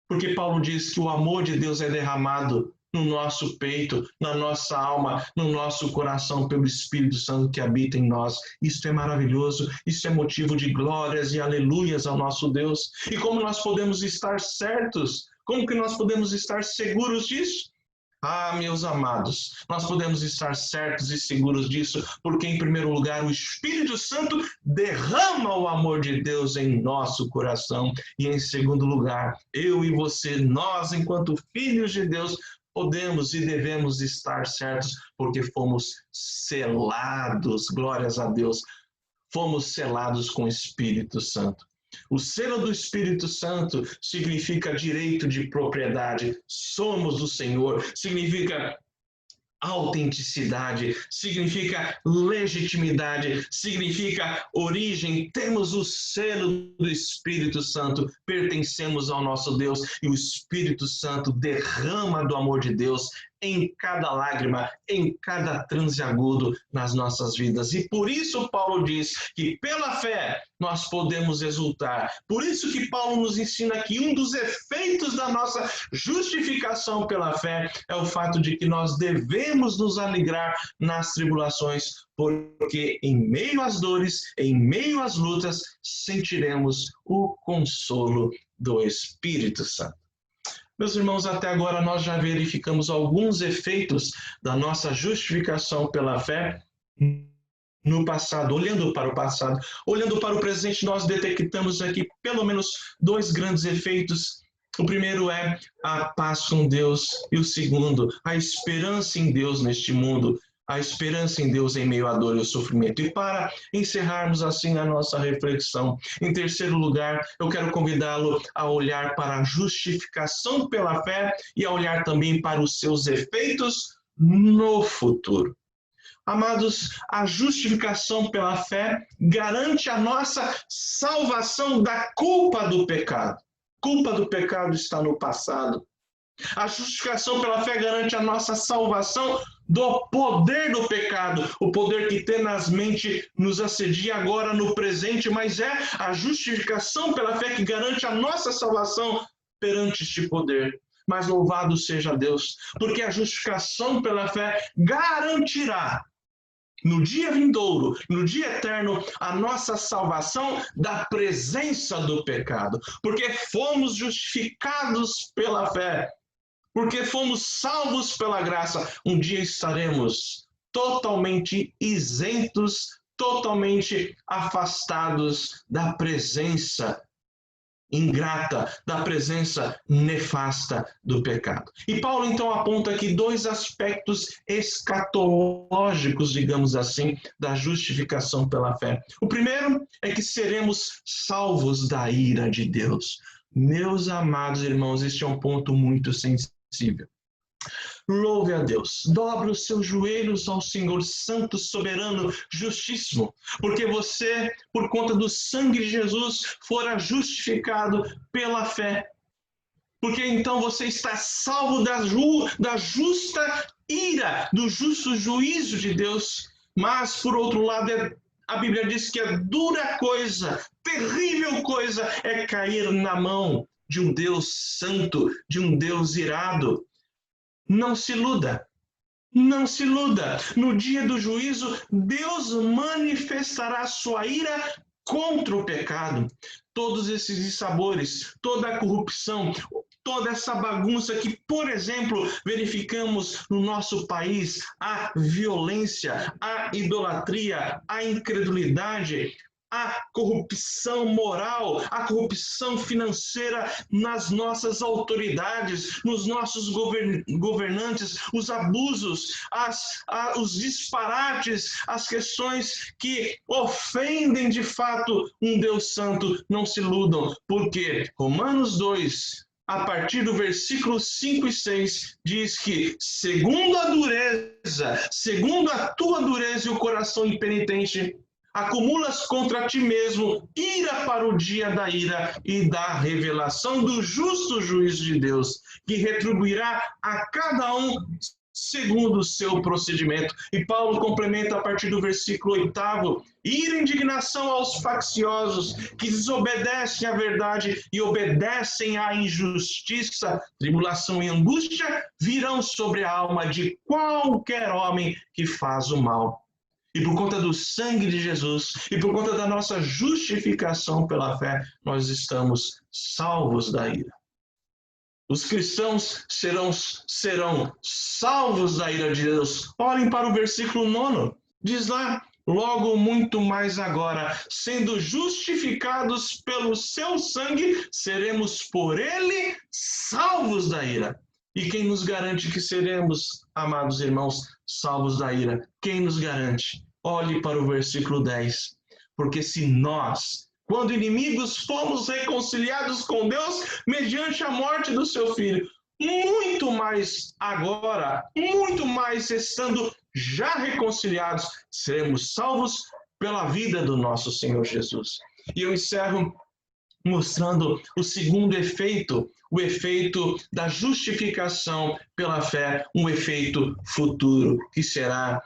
Porque Paulo diz que o amor de Deus é derramado no nosso peito, na nossa alma, no nosso coração, pelo Espírito Santo que habita em nós. Isso é maravilhoso, isso é motivo de glórias e aleluias ao nosso Deus. E como nós podemos estar certos? Como que nós podemos estar seguros disso? Ah, meus amados, nós podemos estar certos e seguros disso, porque em primeiro lugar o Espírito Santo derrama o amor de Deus em nosso coração, e em segundo lugar, eu e você, nós enquanto filhos de Deus, podemos e devemos estar certos, porque fomos selados, glórias a Deus, fomos selados com o Espírito Santo. O selo do Espírito Santo significa direito de propriedade, somos do Senhor, significa autenticidade, significa legitimidade, significa origem. Temos o selo do Espírito Santo, pertencemos ao nosso Deus, e o Espírito Santo derrama do amor de Deus em cada lágrima, em cada transe agudo nas nossas vidas. E por isso Paulo diz que pela fé nós podemos exultar. Por isso que Paulo nos ensina que um dos efeitos da nossa justificação pela fé é o fato de que nós devemos nos alegrar nas tribulações, porque em meio às dores, em meio às lutas, sentiremos o consolo do Espírito Santo. Meus irmãos, até agora nós já verificamos alguns efeitos da nossa justificação pela fé no passado. Olhando para o passado, olhando para o presente, nós detectamos aqui pelo menos dois grandes efeitos. O primeiro é a paz com Deus, e o segundo, a esperança em Deus neste mundo, a esperança em Deus em meio à dor e ao sofrimento. E para encerrarmos assim a nossa reflexão, em terceiro lugar, eu quero convidá-lo a olhar para a justificação pela fé e a olhar também para os seus efeitos no futuro. Amados, a justificação pela fé garante a nossa salvação da culpa do pecado. A culpa do pecado está no passado. A justificação pela fé garante a nossa salvação do poder do pecado, o poder que tenazmente nos assedia agora no presente, mas é a justificação pela fé que garante a nossa salvação perante este poder. Mas louvado seja Deus, porque a justificação pela fé garantirá no dia vindouro, no dia eterno, a nossa salvação da presença do pecado. Porque fomos justificados pela fé, porque fomos salvos pela graça, um dia estaremos totalmente isentos, totalmente afastados da presença ingrata, da presença nefasta do pecado. E Paulo então aponta aqui dois aspectos escatológicos, digamos assim, da justificação pela fé. O primeiro é que seremos salvos da ira de Deus. Meus amados irmãos, este é um ponto muito sensível. Louve a Deus, dobre os seus joelhos ao Senhor Santo, Soberano, Justíssimo, porque você, por conta do sangue de Jesus, fora justificado pela fé. Porque então você está salvo da justa ira, do justo juízo de Deus. Mas, por outro lado, a Bíblia diz que é dura coisa, terrível coisa é cair na mão de um Deus santo, de um Deus irado. Não se iluda, não se iluda. No dia do juízo, Deus manifestará sua ira contra o pecado. Todos esses dissabores, toda a corrupção, toda essa bagunça que, por exemplo, verificamos no nosso país, a violência, a idolatria, a incredulidade, a corrupção moral, a corrupção financeira nas nossas autoridades, nos nossos governantes, os abusos, os disparates, as questões que ofendem de fato um Deus santo. Não se iludam, porque Romanos 2, a partir do versículo 5 e 6, diz que, segundo a dureza, segundo a tua dureza e o coração impenitente, acumulas contra ti mesmo ira para o dia da ira e da revelação do justo juízo de Deus, que retribuirá a cada um segundo o seu procedimento. E Paulo complementa a partir do versículo 8, ira e indignação aos facciosos, que desobedecem à verdade e obedecem à injustiça, tribulação e angústia virão sobre a alma de qualquer homem que faz o mal. E por conta do sangue de Jesus, e por conta da nossa justificação pela fé, nós estamos salvos da ira. Os cristãos serão salvos da ira de Deus. Olhem para o versículo 9. Diz lá, logo muito mais agora, sendo justificados pelo seu sangue, seremos por ele salvos da ira. E quem nos garante que seremos, amados irmãos, salvos da ira? Quem nos garante? Olhe para o versículo 10. Porque se nós, quando inimigos, fomos reconciliados com Deus mediante a morte do seu Filho, muito mais agora, muito mais estando já reconciliados, seremos salvos pela vida do nosso Senhor Jesus. E eu encerro mostrando o segundo efeito, o efeito da justificação pela fé, um efeito futuro, que será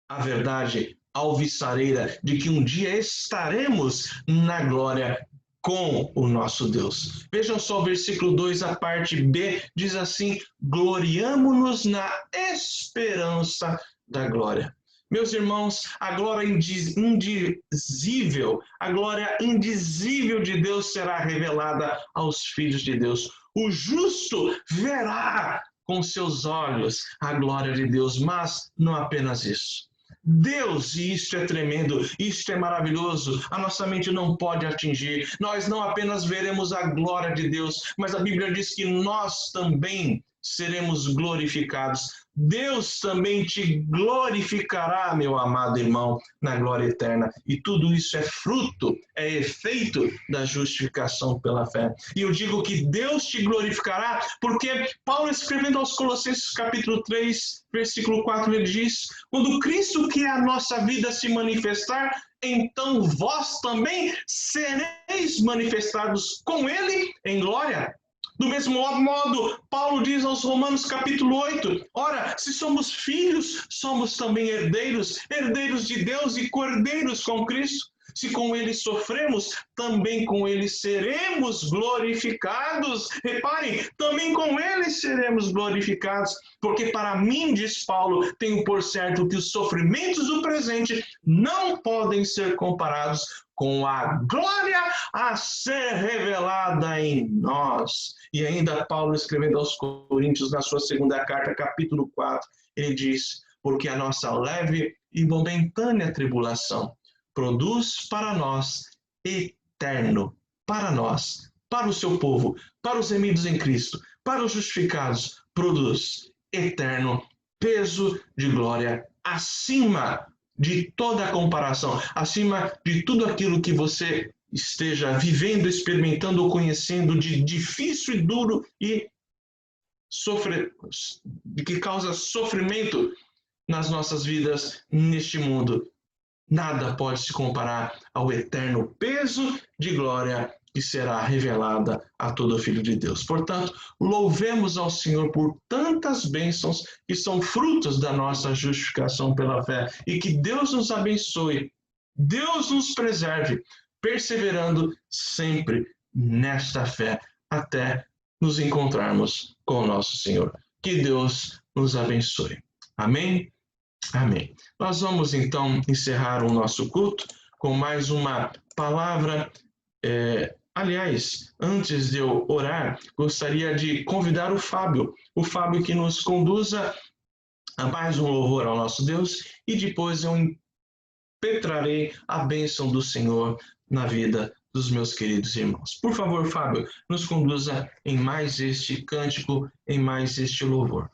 a verdade alvissareira de que um dia estaremos na glória com o nosso Deus. Vejam só o versículo 2, a parte B, diz assim, gloriamo-nos na esperança da glória. Meus irmãos, a glória indizível, a glória indizível de Deus será revelada aos filhos de Deus. O justo verá com seus olhos a glória de Deus, mas não apenas isso. Deus, e isto é tremendo, isto é maravilhoso, a nossa mente não pode atingir. Nós não apenas veremos a glória de Deus, mas a Bíblia diz que nós também seremos glorificados. Deus também te glorificará, meu amado irmão, na glória eterna. E tudo isso é fruto, é efeito da justificação pela fé. E eu digo que Deus te glorificará, porque Paulo, escrevendo aos Colossenses capítulo 3, versículo 4, ele diz: quando Cristo, que é a nossa vida, se manifestar, então vós também sereis manifestados com ele em glória. Do mesmo modo, Paulo diz aos Romanos capítulo 8, ora, se somos filhos, somos também herdeiros, herdeiros de Deus e cordeiros com Cristo. Se com ele sofremos, também com ele seremos glorificados. Reparem, também com ele seremos glorificados. Porque para mim, diz Paulo, tenho por certo que os sofrimentos do presente não podem ser comparados com a glória a ser revelada em nós. E ainda Paulo, escrevendo aos Coríntios, na sua segunda carta, capítulo 4, ele diz, porque a nossa leve e momentânea tribulação produz para nós eterno, para nós, para o seu povo, para os remidos em Cristo, para os justificados, produz eterno peso de glória acima de toda a comparação, acima de tudo aquilo que você esteja vivendo, experimentando ou conhecendo de difícil e duro e que causa sofrimento nas nossas vidas neste mundo. Nada pode se comparar ao eterno peso de glória que será revelada a todo filho de Deus. Portanto, louvemos ao Senhor por tantas bênçãos que são frutos da nossa justificação pela fé e que Deus nos abençoe, Deus nos preserve, perseverando sempre nesta fé até nos encontrarmos com o nosso Senhor. Que Deus nos abençoe. Amém? Amém. Nós vamos então encerrar o nosso culto com mais uma palavra. Aliás, antes de eu orar, gostaria de convidar o Fábio que nos conduza a mais um louvor ao nosso Deus e depois eu impetrarei a bênção do Senhor na vida dos meus queridos irmãos. Por favor, Fábio, nos conduza em mais este cântico, em mais este louvor.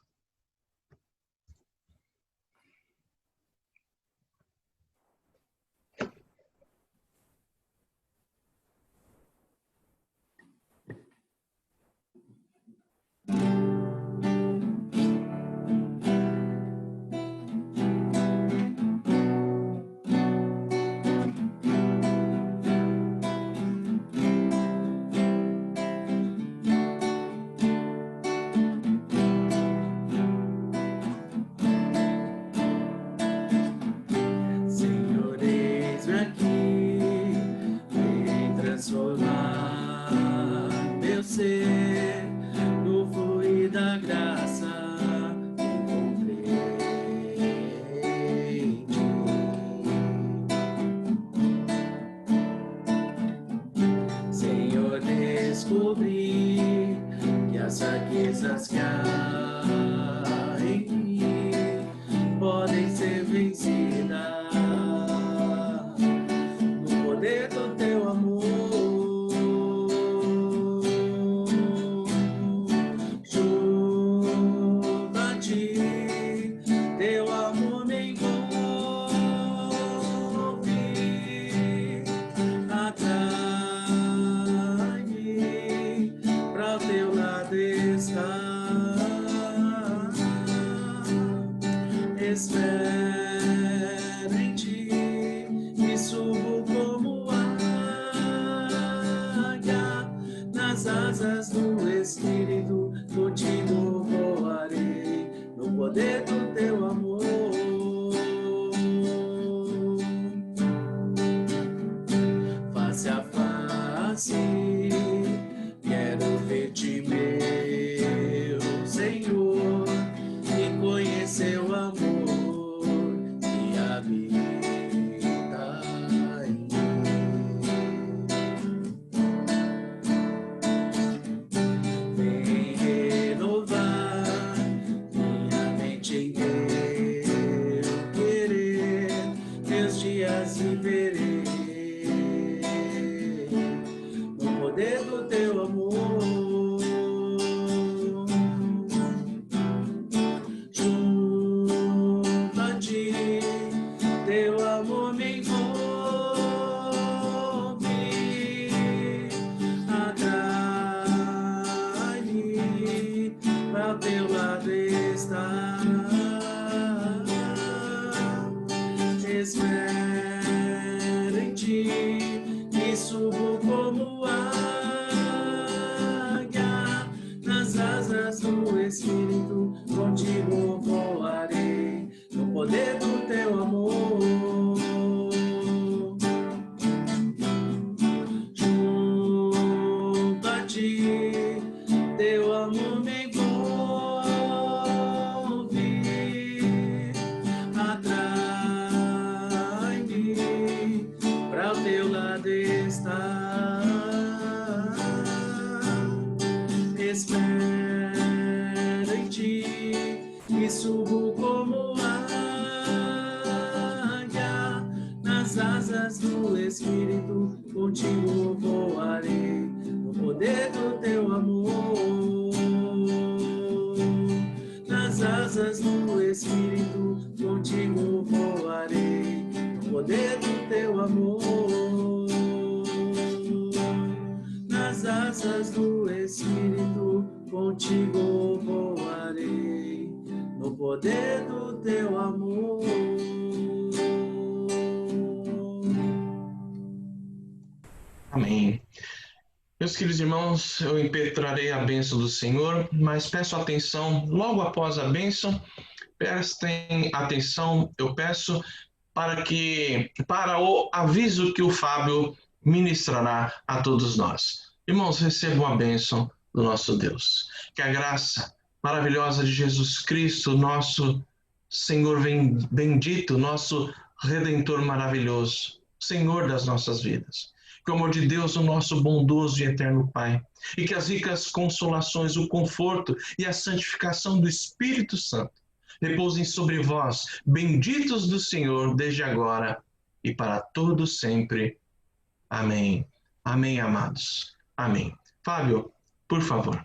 Senhor, e conhecer o amor Espero em ti e subo como águia, nas asas do Espírito contigo voarei, no poder do teu amor. Junto a ti, teu amor me envolve, atrai-me para o teu lado estar. Espero em ti e subo como águia, nas asas do Espírito contigo voarei, no poder do teu amor. Nas asas do Espírito contigo voarei, no poder do teu amor. Nas asas do Espírito contigo voarei, no poder do teu amor. Amém. Meus queridos irmãos, eu impetrarei a bênção do Senhor, mas peço atenção logo após a bênção. Prestem atenção, eu peço para o aviso que o Fábio ministrará a todos nós. Irmãos, recebam a bênção do nosso Deus. Que a graça maravilhosa de Jesus Cristo, nosso Senhor bendito, nosso Redentor maravilhoso, Senhor das nossas vidas. Que o amor de Deus, o nosso bondoso e eterno Pai, e que as ricas consolações, o conforto e a santificação do Espírito Santo repousem sobre vós, benditos do Senhor, desde agora e para todo sempre. Amém. Amém, amados. Amém. Fábio, por favor.